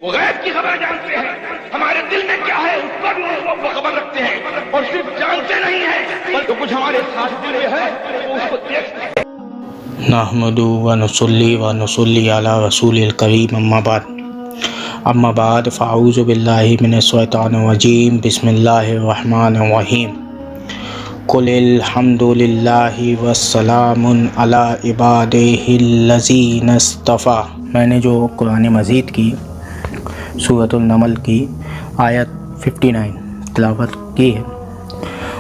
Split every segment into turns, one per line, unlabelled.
وہ غیب کی خبر جانتے ہیں، ہمارے دل میں کیا ہے اس پر بھی وہ خبر رکھتے ہیں، اور صرف جانتے نہیں ہیں بلکہ کچھ ہمارے ساتھ جڑے ہیں وہ اس کو دیکھتے ہیں۔
نحمدہ ونصلی علی رسول الکریم، اما بعد فاعوذ باللہ من الشیطان الرجیم، بسم اللہ الرحمن الرحیم۔ قل الحمد للہ والسلام علی عبادہ الذین اصطفیٰ۔ میں نے جو قرآن مجید کی سورۃ النمل کی آیت 59 تلاوت کی ہے،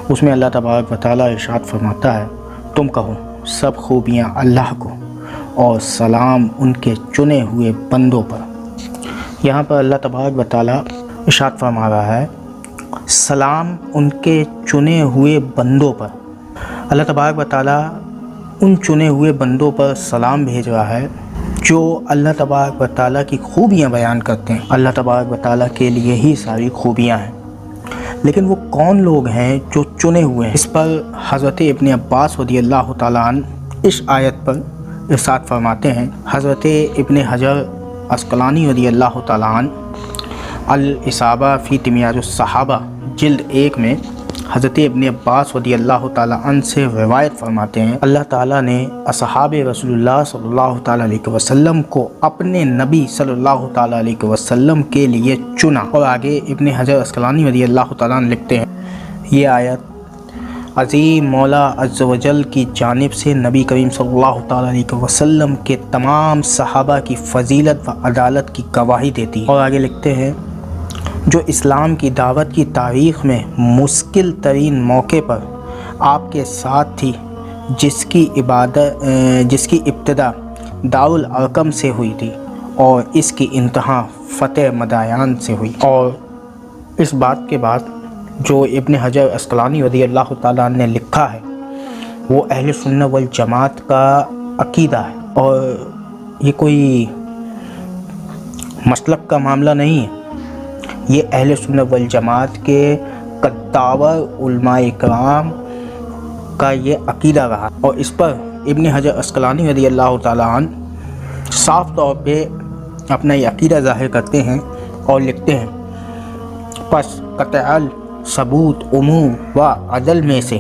اس میں اللہ تبارک و تعالیٰ ارشاد فرماتا ہے، تم کہو سب خوبیاں اللہ کو اور سلام ان کے چنے ہوئے بندوں پر۔ یہاں پر اللہ تبارک و تعالیٰ ارشاد فرما رہا ہے سلام ان کے چنے ہوئے بندوں پر۔ اللہ تبارک و تعالیٰ ان چنے ہوئے بندوں پر سلام بھیج رہا ہے جو اللہ تبارک و تعالیٰ کی خوبیاں بیان کرتے ہیں۔ اللہ تبارک و تعالیٰ کے لیے ہی ساری خوبیاں ہیں، لیکن وہ کون لوگ ہیں جو چنے ہوئے ہیں؟ اس پر حضرت ابن عباس رضی اللہ تعالیٰ عنہ اس آیت پر ارشاد فرماتے ہیں۔ حضرت ابن حجر عسقلانی رضی اللہ تعالیٰ عنہ الاصابہ فی تمیاز الصحابہ جلد 1 میں حضرت ابن عباس رضی اللہ تعالیٰ عنہ سے روایت فرماتے ہیں، اللہ تعالیٰ نے اصحاب رسول اللہ صلی اللہ تعالیٰ علیہ وسلم کو اپنے نبی صلی اللہ تعالیٰ علیہ وسلم کے لیے چنا۔ اور آگے ابن حجر عسقلانی رضی اللہ تعالیٰ عنہ لکھتے ہیں، یہ آیت عظیم مولا عز و جل کی جانب سے نبی کریم صلی اللہ تعالیٰ علیہ وسلم کے تمام صحابہ کی فضیلت و عدالت کی گواہی دیتی ہے۔ اور آگے لکھتے ہیں، جو اسلام کی دعوت کی تاریخ میں مشکل ترین موقع پر آپ کے ساتھ تھی، جس کی ابتدا دارالارقم سے ہوئی تھی اور اس کی انتہا فتح مدائن سے ہوئی۔ اور اس بات کے بعد جو ابن حجر عسقلانی رضی اللہ تعالیٰ نے لکھا ہے وہ اہل سنت والجماعت کا عقیدہ ہے، اور یہ کوئی مسلک کا معاملہ نہیں ہے، یہ اہل سنت والجماعت کے قداور علماء کرام کا یہ عقیدہ رہا، اور اس پر ابن حجر عسقلانی رضی اللہ تعالیٰ عنہ صاف طور پہ اپنا یہ عقیدہ ظاہر کرتے ہیں اور لکھتے ہیں، پس قطع ثبوت عموم و عدل میں سے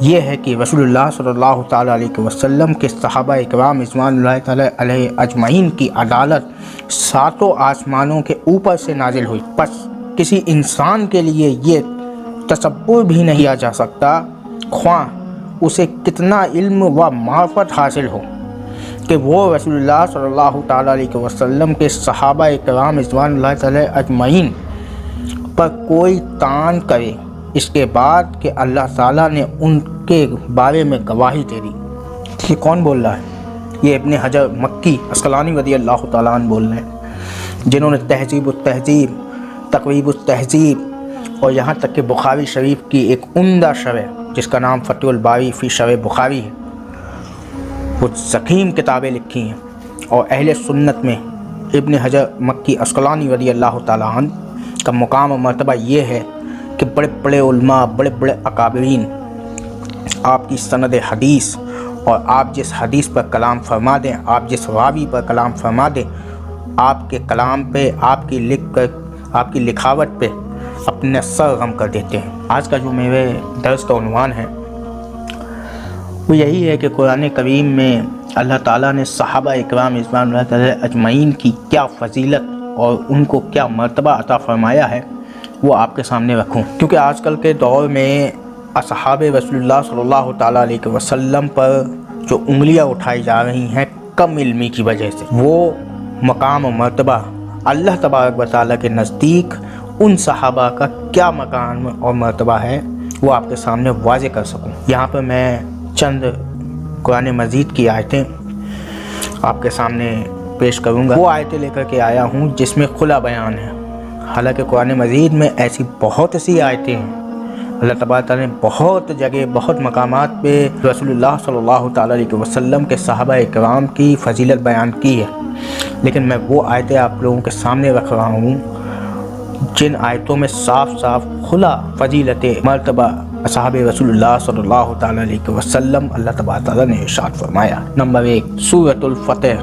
یہ ہے کہ رسول اللہ صلی اللہ تعالیٰ علیہ وسلم کے صحابہ اکرام رضوان اللہ تعالیٰ علیہ اجمعین کی عدالت ساتوں آسمانوں کے اوپر سے نازل ہوئی، پس کسی انسان کے لیے یہ تصور بھی نہیں کیا جا سکتا، خواہ اسے کتنا علم و معرفت حاصل ہو، کہ وہ رسول اللہ صلی اللہ تعالیٰ علیہ وسلم کے صحابہ اکرام رضوان اللہ تعالیٰ اجمعین پر کوئی طعن کرے اس کے بعد کہ اللہ تعالیٰ نے ان کے بارے میں گواہی دے دی۔ یہ کون بول رہا ہے؟ یہ ابن حجر مکی عسقلانی رضی اللہ تعالیٰ عنہ بول رہے ہیں، جنہوں نے تہذیب التہذیب، تقریب التہذیب اور یہاں تک کہ بخاری شریف کی ایک عمدہ شرح جس کا نام فتح الباری فی شرح بخاری ہے، وہ ضخیم کتابیں لکھی ہیں۔ اور اہل سنت میں ابن حجر مکی عسقلانی رضی اللہ تعالیٰ عنہ کا مقام و مرتبہ یہ ہے کہ بڑے بڑے علماء، بڑے بڑے اکابرین آپ کی سند حدیث اور آپ جس حدیث پر کلام فرما دیں، آپ جس راوی پر کلام فرما دیں، آپ کے کلام پہ، آپ کی لکھاوٹ پہ اپنے سر غم کر دیتے ہیں۔ آج کا جو میرے درس کا عنوان ہے وہ یہی ہے کہ قرآن کریم میں اللہ تعالیٰ نے صحابہ اکرام رضوان اللہ تعالیٰ اجمعین کی کیا فضیلت اور ان کو کیا مرتبہ عطا فرمایا ہے وہ آپ کے سامنے رکھوں، کیونکہ آج کل کے دور میں اصحاب رسول اللہ صلی اللہ تعالیٰ علیہ وسلم پر جو انگلیاں اٹھائی جا رہی ہیں کم علمی کی وجہ سے، وہ مقام و مرتبہ اللہ تبارک و تعالیٰ کے نزدیک ان صحابہ کا کیا مقام اور مرتبہ ہے وہ آپ کے سامنے واضح کر سکوں۔ یہاں پر میں چند قرآن مجید کی آیتیں آپ کے سامنے پیش کروں گا۔ وہ آیتیں لے کر کے آیا ہوں جس میں کھلا بیان ہے، حالانکہ قرآن مجید میں ایسی بہت سی آیتیں ہیں، اللہ تبارک تعالیٰ نے بہت جگہ بہت مقامات پہ رسول اللہ صلی اللہ تعالیٰ علیہ وسلم کے صحابہ اکرام کی فضیلت بیان کی ہے، لیکن میں وہ آیتیں آپ لوگوں کے سامنے رکھ رہا ہوں جن آیتوں میں صاف صاف کھلا فضیلت مرتبہ اصحاب رسول اللہ صلی اللہ تعالیٰ علیہ وسلم اللہ تبارک تعالیٰ نے ارشاد فرمایا۔ نمبر 1 سورۃ الفتح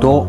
2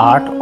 8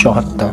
74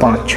5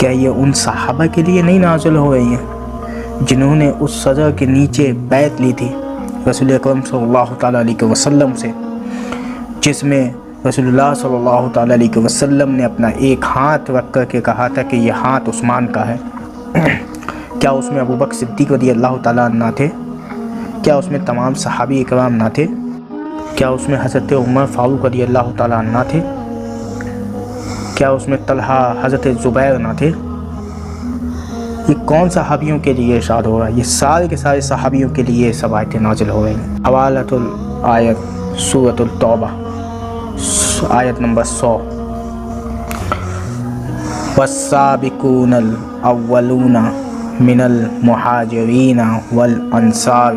کیا یہ ان صحابہ کے لیے نہیں نازل ہو رہی ہیں جنہوں نے اس شجر کے نیچے بیعت لی تھی رسول اکرم صلی اللہ تعالیٰ علیہ وسلم سے، جس میں رسول اللہ صلی اللہ تعالیٰ علیہ وسلم نے اپنا ایک ہاتھ رکھ کر کے کہا تھا کہ یہ ہاتھ عثمان کا ہے؟ کیا اس میں ابوبکر صدیق رضی اللہ تعالیٰ عنہ تھے؟ کیا اس میں تمام صحابی اکرام نہ تھے؟ کیا اس میں حضرت عمر فاروق رضی اللہ تعالیٰ عنہ تھے؟ کیا اس میں طلحہ حضرت زبیر نہ تھے؟ یہ کون صحابیوں کے لیے ارشاد ہو رہا ہے؟ یہ سارے کے سارے صحابیوں کے لیے سب آیتیں نازل ہو رہی ہیں۔ حوالۃ الآیت سورۃ التوبہ آیت نمبر 100۔ والسابقون الاولون من المہاجرین والانصار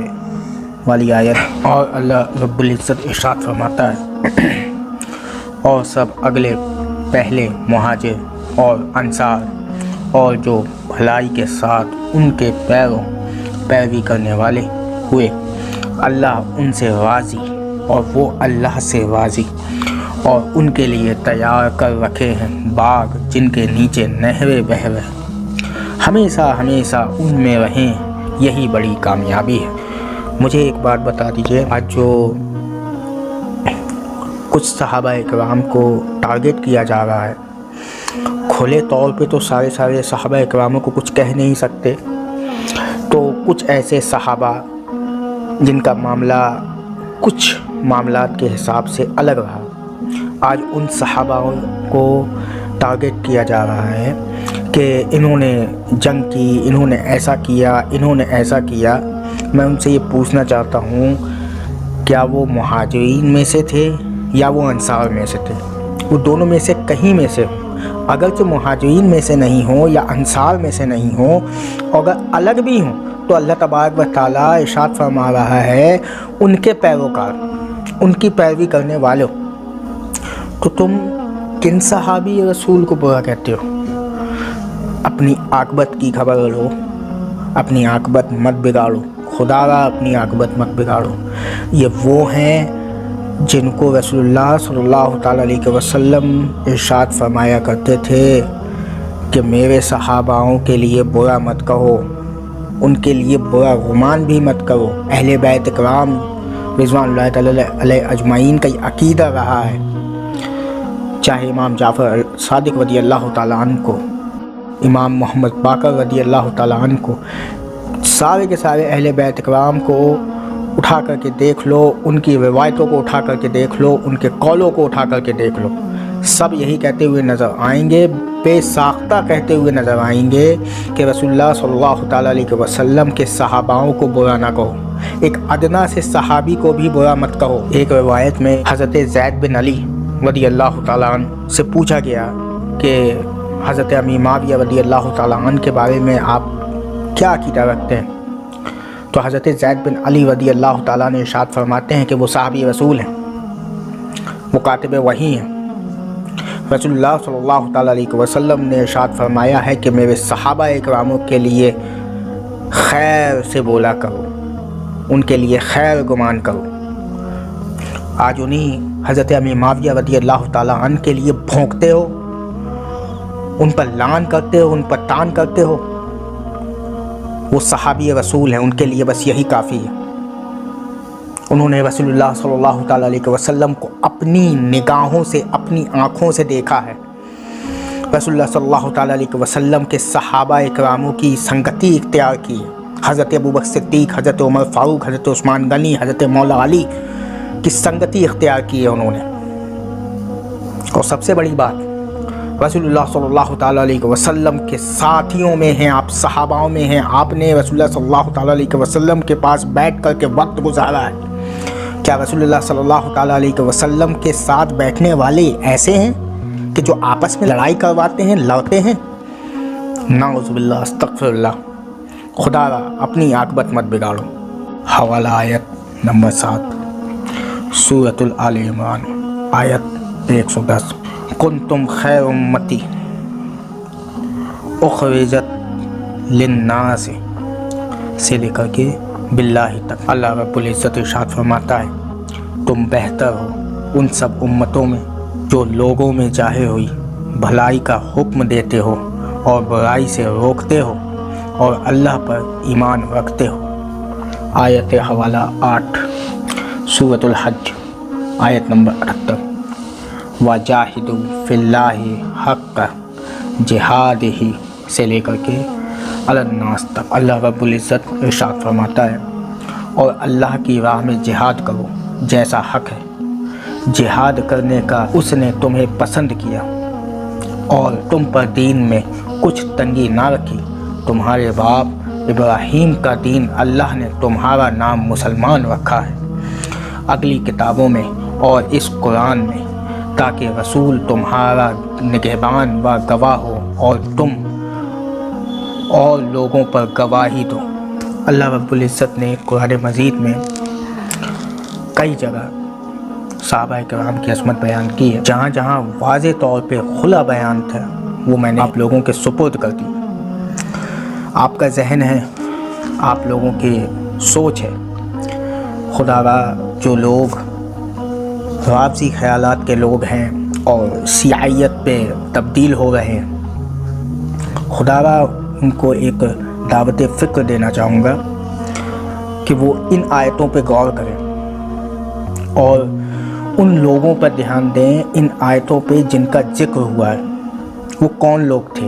والی آیت، اور اللہ رب العزت ارشاد فرماتا ہے اور سب اگلے پہلے مہاجر اور انصار اور جو بھلائی کے ساتھ ان کے پیروی کرنے والے ہوئے، اللہ ان سے راضی اور وہ اللہ سے راضی، اور ان کے لیے تیار کر رکھے ہیں باغ جن کے نیچے نہریں بہہ رہے، ہمیشہ ہمیشہ ان میں رہیں، یہی بڑی کامیابی ہے۔ مجھے ایک بات بتا دیجئے، آج جو کچھ صحابہ اکرام کو ٹارگٹ کیا جا رہا ہے، کھلے طور پہ تو سارے صحابہ اکراموں کو کچھ کہہ نہیں سکتے، تو کچھ ایسے صحابہ جن کا معاملہ کچھ معاملات کے حساب سے الگ رہا، آج ان صحابہ کو ٹارگٹ کیا جا رہا ہے کہ انہوں نے جنگ کی، انہوں نے ایسا کیا، انہوں نے ایسا کیا۔ میں ان سے یہ پوچھنا چاہتا ہوں، کیا وہ مہاجرین میں سے تھے یا وہ انصار میں سے تھے؟ وہ دونوں میں سے کہیں میں سے ہوں، اگرچہ مہاجرین میں سے نہیں ہوں یا انصار میں سے نہیں ہوں، اور اگر الگ بھی ہوں تو اللہ تبارک و تعالیٰ ارشاد فرما رہا ہے ان کے پیروکار، ان کی پیروی کرنے والوں، تو تم کن صحابی رسول کو برا کہتے ہو؟ اپنی عاقبت کی خبر لو، اپنی عاقبت مت بگاڑو، خدا را اپنی عاقبت مت بگاڑو۔ یہ وہ ہیں جن کو رسول اللہ صلی اللہ تعالیٰ علیہ وسلم ارشاد فرمایا کرتے تھے کہ میرے صحاباؤں کے لیے برا مت کہو، ان کے لیے برا گمان بھی مت کرو۔ اہل بیت اکرام رضوان اللہ تعالیٰ علیہ اجمعین کا یہ عقیدہ رہا ہے، چاہے امام جعفر صادق رضی اللہ تعالیٰ عنہ کو، امام محمد باقر رضی اللہ تعالیٰ عنہ کو، سارے کے سارے اہل بیت اکرام کو اٹھا کر کے دیکھ لو، ان کی روایتوں کو اٹھا کر کے دیکھ لو، ان کے قولوں کو اٹھا کر کے دیکھ لو، سب یہی کہتے ہوئے نظر آئیں گے، بے ساختہ کہتے ہوئے نظر آئیں گے کہ رسول اللہ صلی اللہ تعالیٰ علیہ وسلم کے صحاباؤں کو برا نہ کہو، ایک ادنا سے صحابی کو بھی برا مت کہو۔ ایک روایت میں حضرت زید بن علی رضی اللہ تعالیٰ عنہ سے پوچھا گیا کہ حضرت امیر معاویہ رضی اللہ تعالیٰ عنہ کے بارے میں آپ کیا عقیدہ رکھتے ہیں؟ تو حضرت زید بن علی رضی اللہ تعالیٰ نے ارشاد فرماتے ہیں کہ وہ صحابی رسول ہیں، وہ کاتب وحی ہیں۔ رسول اللہ صلی اللہ تعالیٰ علیہ وسلم نے ارشاد فرمایا ہے کہ میرے صحابہ اکراموں کے لیے خیر سے بولا کرو، ان کے لیے خیر گمان کرو۔ آج انہیں حضرت امیر معاویہ رضی اللہ تعالیٰ عنہ کے لیے بھونکتے ہو، ان پر لعن کرتے ہو، ان پر تان کرتے ہو۔ وہ صحابی رسول ہیں، ان کے لیے بس یہی کافی ہے۔ انہوں نے رسول اللہ صلی اللہ تعالیٰ علیہ وسلم کو اپنی نگاہوں سے، اپنی آنکھوں سے دیکھا ہے۔ رسول اللہ صلی اللہ تعالیٰ علیہ وسلم کے صحابہ اکراموں کی سنگتی اختیار کی ہے۔ حضرت ابوبکر صدیق، حضرت عمر فاروق، حضرت عثمان غنی، حضرت مولا علی کی سنگتی اختیار کی ہے انہوں نے۔ اور سب سے بڑی بات، رسول اللہ صلی اللہ تعالیٰ علیہ وسلم کے ساتھیوں میں ہیں آپ، صحاباؤں میں ہیں آپ، نے رسول اللہ صلی اللہ تعالیٰ علیہ وسلم کے پاس بیٹھ کر کے وقت گزارا ہے۔ کیا رسول اللہ صلی اللہ تعالیٰ علیہ وسلم کے ساتھ بیٹھنے والے ایسے ہیں کہ جو آپس میں لڑائی کرواتے ہیں، لڑتے ہیں؟ نعوذ باللہ، استغفر اللہ۔ خدا را اپنی عاقبت مت بگاڑو۔ حوالہ آیت نمبر 7 سورۃ آل عمران آیت 110۔ کنتم خیر امتی اخرجت للناس سے لے کر کے باللہ تک اللہ رب العزت ارشاد فرماتا ہے تم بہتر ہو ان سب امتوں میں جو لوگوں میں ظاہر ہوئی بھلائی کا حکم دیتے ہو اور برائی سے روکتے ہو اور اللہ پر ایمان رکھتے ہو۔ آیت حوالہ 8 سورۃ الحج آیت نمبر 78۔ وَجَاهِدُوا فِي اللَّهِ حَقَّ جِہَادِهِ سے لے کر کے الناس تک اللہ رب العزت ارشاد فرماتا ہے، اور اللہ کی راہ میں جہاد کرو جیسا حق ہے جہاد کرنے کا اس نے تمہیں پسند کیا، اور تم پر دین میں کچھ تنگی نہ رکھی۔ تمہارے باپ ابراہیم کا دین اللہ نے تمہارا نام مسلمان رکھا ہے اگلی کتابوں میں اور اس قرآن میں، تاکہ رسول تمہارا نگہبان و گواہ ہو اور تم اور لوگوں پر گواہی دو۔ اللہ رب العزت نے قرآن مجید میں کئی جگہ صحابہ کرام کی عظمت بیان کی ہے، جہاں جہاں واضح طور پہ کھلا بیان تھا وہ میں نے آپ لوگوں کے سپرد کر دی۔ آپ کا ذہن ہے، آپ لوگوں کی سوچ ہے، خدا را جو لوگ رافضی خیالات کے لوگ ہیں اور سیاحیت پہ تبدیل ہو رہے ہیں، خدا را ان کو ایک دعوت فکر دینا چاہوں گا کہ وہ ان آیتوں پہ غور کریں اور ان لوگوں پر دھیان دیں، ان آیتوں پہ جن کا ذکر ہوا ہے وہ کون لوگ تھے،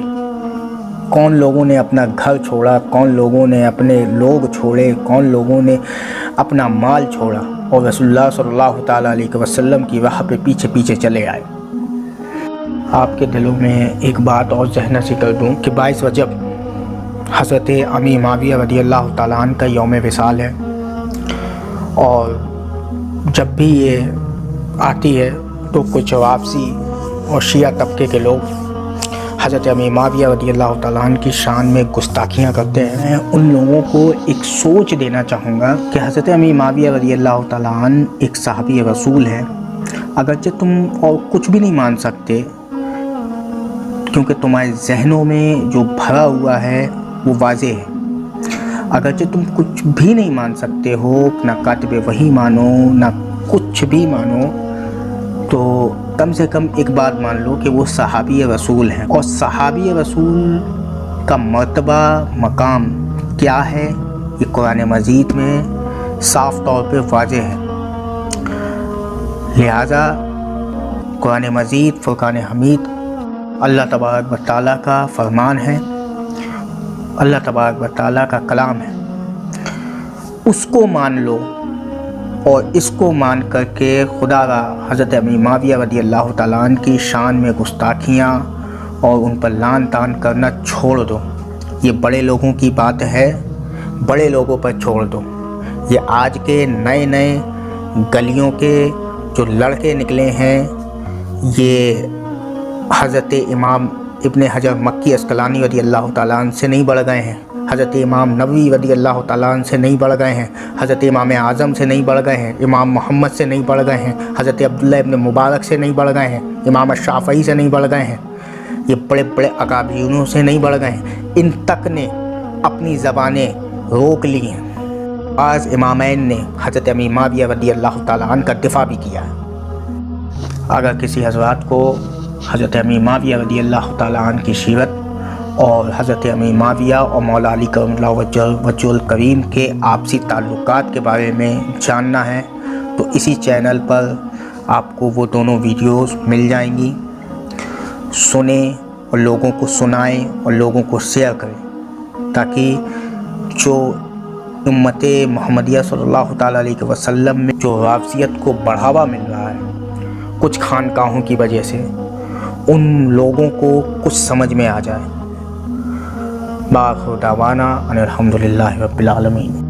کون لوگوں نے اپنا گھر چھوڑا، کون لوگوں نے اپنے لوگ چھوڑے، کون لوگوں نے اپنا مال چھوڑا اور رسول اللہ صلی اللہ تعالیٰ علیہ وسلم کی راہ پہ پیچھے پیچھے چلے آئے۔ آپ کے دلوں میں ایک بات اور ذہن نشین کر دوں کہ 22 رجب حضرت امیر معاویہ رضی اللہ تعالیٰ عنہ کا یوم وصال ہے، اور جب بھی یہ آتی ہے تو کچھ رافضی اور شیعہ طبقے کے لوگ حضرت امیر معاویہ رضی اللہ تعالیٰ عنہ کی شان میں گستاخیاں کرتے ہیں۔ میں ان لوگوں کو ایک سوچ دینا چاہوں گا کہ حضرت امیر معاویہ رضی اللہ تعالیٰ عنہ ایک صحابی رسول ہے، اگرچہ تم اور کچھ بھی نہیں مان سکتے کیونکہ تمہارے ذہنوں میں جو بھرا ہوا ہے وہ واضح ہے، اگرچہ تم کچھ بھی نہیں مان سکتے ہو، نہ کاتب وحی مانو نہ کچھ بھی مانو، تو کم سے کم ایک بات مان لو کہ وہ صحابی رسول ہیں، اور صحابی رسول کا مرتبہ مقام کیا ہے یہ قرآن مجید میں صاف طور پہ واضح ہے۔ لہٰذا قرآن مجید فرقان حمید اللہ تبارک و تعالیٰ کا فرمان ہے، اللہ تبارک و تعالیٰ کا کلام ہے، اس کو مان لو، اور اس کو مان کر کے خدا را حضرت امیر معاویہ رضی اللہ تعالیٰ عنہ کی شان میں گستاخیاں اور ان پر لعن طعن کرنا چھوڑ دو۔ یہ بڑے لوگوں کی بات ہے، بڑے لوگوں پر چھوڑ دو۔ یہ آج کے نئے نئے گلیوں کے جو لڑکے نکلے ہیں، یہ حضرت امام ابن حجر مکی عسقلانی رضی اللہ تعالیٰ عنہ سے نہیں بڑھ گئے ہیں، حضرت امام نووی رضی اللہ تعالیٰ عنہ سے نہیں بڑھ گئے ہیں، حضرت امام اعظم سے نہیں بڑھ گئے ہیں، امام محمد سے نہیں بڑھ گئے ہیں، حضرت عبداللہ ابن مبارک سے نہیں بڑھ گئے ہیں، امام شافعی سے نہیں بڑھ گئے ہیں، یہ بڑے بڑے اکابرینوں سے نہیں بڑھ گئے ہیں۔ ان تک نے اپنی زبانیں روک لی ہیں۔ بعض امامین نے حضرت امیر معاویہ رضی اللہ تعالیٰ عنہ کا دفاع بھی کیا ہے۔ اگر کسی حضرات کو حضرت امیر معاویہ رضی اللہ تعالیٰ عنہ کی سیرت اور حضرت امیر معاویہ اور مولا علی کرم اللہ وجہہ الکریم کے آپسی تعلقات کے بارے میں جاننا ہے تو اسی چینل پر آپ کو وہ دونوں ویڈیوز مل جائیں گی، سنیں اور لوگوں کو سنائیں اور لوگوں کو شیئر کریں، تاکہ جو امت محمدیہ صلی اللہ تعالیٰ علیہ وسلم میں جو رافضیت کو بڑھاوا مل رہا ہے کچھ خانقاہوں کی وجہ سے، ان لوگوں کو کچھ سمجھ میں آ جائے۔ بآخر دعوانا ان الحمدللہ رب العالمین۔